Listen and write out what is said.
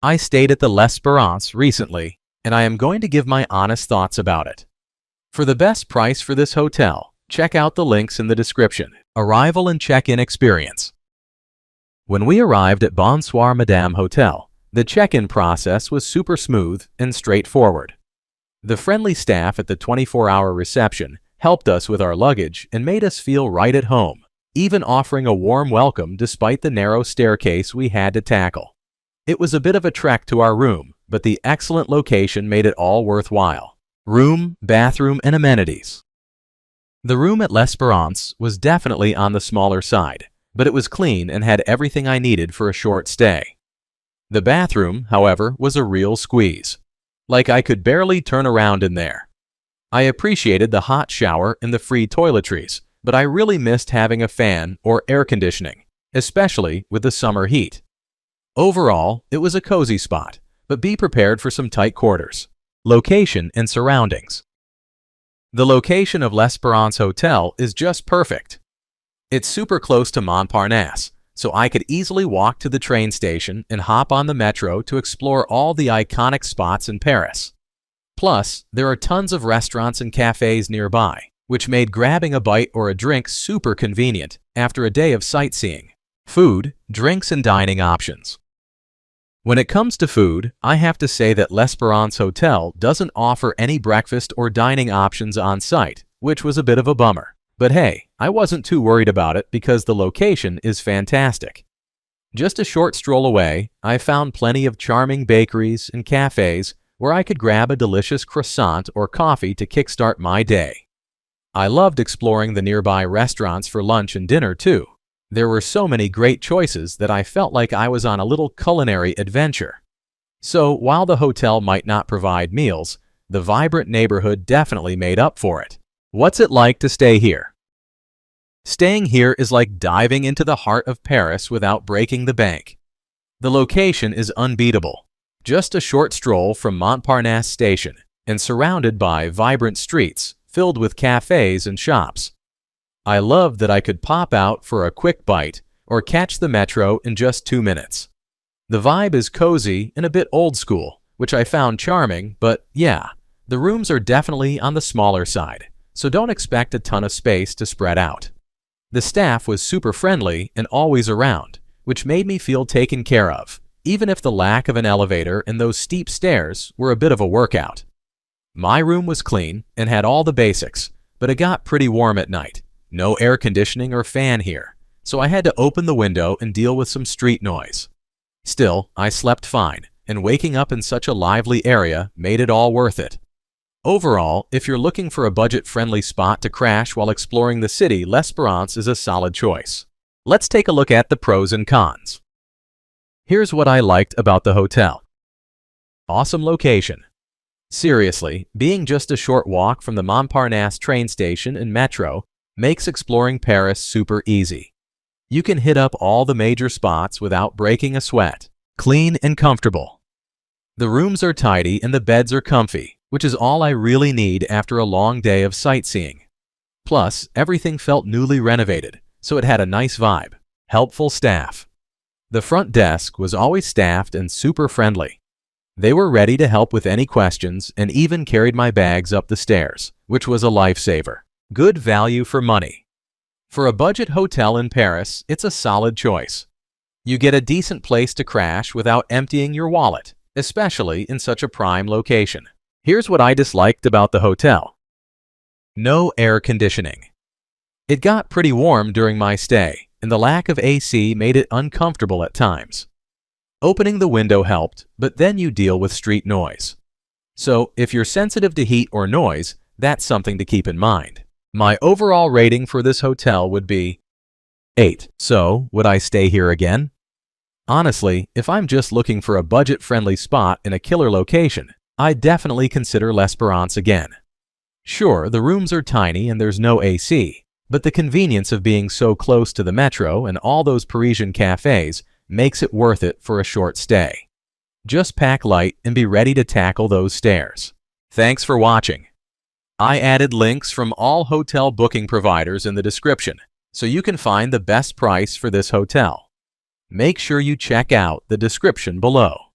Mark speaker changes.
Speaker 1: I stayed at the L'Espérance recently, and I am going to give my honest thoughts about it. For the best price for this hotel, check out the links in the description. Arrival and check-in experience. When we arrived at Bonsoir Madame Hotel, the check-in process was super smooth and straightforward. The friendly staff at the 24-hour reception helped us with our luggage and made us feel right at home, even offering a warm welcome despite the narrow staircase we had to tackle. It was a bit of a trek to our room, but the excellent location made it all worthwhile. Room, bathroom, and amenities. The room at L'Espérance was definitely on the smaller side, but it was clean and had everything I needed for a short stay. The bathroom, however, was a real squeeze. Like I could barely turn around in there. I appreciated the hot shower and the free toiletries, but I really missed having a fan or air conditioning, especially with the summer heat. Overall, it was a cozy spot, but be prepared for some tight quarters. Location and surroundings. The location of L'Espérance Hotel is just perfect. It's super close to Montparnasse, so I could easily walk to the train station and hop on the metro to explore all the iconic spots in Paris. Plus, there are tons of restaurants and cafes nearby, which made grabbing a bite or a drink super convenient after a day of sightseeing. Food, drinks, and dining options. When it comes to food, I have to say that L'Espérance Hotel doesn't offer any breakfast or dining options on site, which was a bit of a bummer. But hey, I wasn't too worried about it because the location is fantastic. Just a short stroll away, I found plenty of charming bakeries and cafes where I could grab a delicious croissant or coffee to kickstart my day. I loved exploring the nearby restaurants for lunch and dinner too. There were so many great choices that I felt like I was on a little culinary adventure. So while the hotel might not provide meals, the vibrant neighborhood definitely made up for it. What's it like to stay here? Staying here is like diving into the heart of Paris without breaking the bank. The location is unbeatable. Just a short stroll from Montparnasse station and surrounded by vibrant streets filled with cafes and shops. I loved that I could pop out for a quick bite or catch the metro in just 2 minutes. The vibe is cozy and a bit old school, which I found charming, but yeah, the rooms are definitely on the smaller side, so don't expect a ton of space to spread out. The staff was super friendly and always around, which made me feel taken care of, even if the lack of an elevator and those steep stairs were a bit of a workout. My room was clean and had all the basics, but it got pretty warm at night. No air conditioning or fan here, so I had to open the window and deal with some street noise. Still, I slept fine, and waking up in such a lively area made it all worth it. Overall, if you're looking for a budget-friendly spot to crash while exploring the city, L'Espérance is a solid choice. Let's take a look at the pros and cons. Here's what I liked about the hotel. Awesome location. Seriously, being just a short walk from the Montparnasse train station and metro makes exploring Paris super easy. You can hit up all the major spots without breaking a sweat. Clean and comfortable. The rooms are tidy and the beds are comfy, which is all I really need after a long day of sightseeing. Plus, everything felt newly renovated, so it had a nice vibe. Helpful staff. The front desk was always staffed and super friendly. They were ready to help with any questions and even carried my bags up the stairs, which was a lifesaver. Good value for money. For a budget hotel in Paris, it's a solid choice. You get a decent place to crash without emptying your wallet, especially in such a prime location. Here's what I disliked about the hotel. No air conditioning. It got pretty warm during my stay, and the lack of AC made it uncomfortable at times. Opening the window helped, but then you deal with street noise. So if you're sensitive to heat or noise, that's something to keep in mind. My overall rating for this hotel would be 8. So, would I stay here again? Honestly, if I'm just looking for a budget-friendly spot in a killer location, I'd definitely consider L'Espérance again. Sure, the rooms are tiny and there's no AC, but the convenience of being so close to the metro and all those Parisian cafes makes it worth it for a short stay. Just pack light and be ready to tackle those stairs. Thanks for watching. I added links from all hotel booking providers in the description, so you can find the best price for this hotel. Make sure you check out the description below.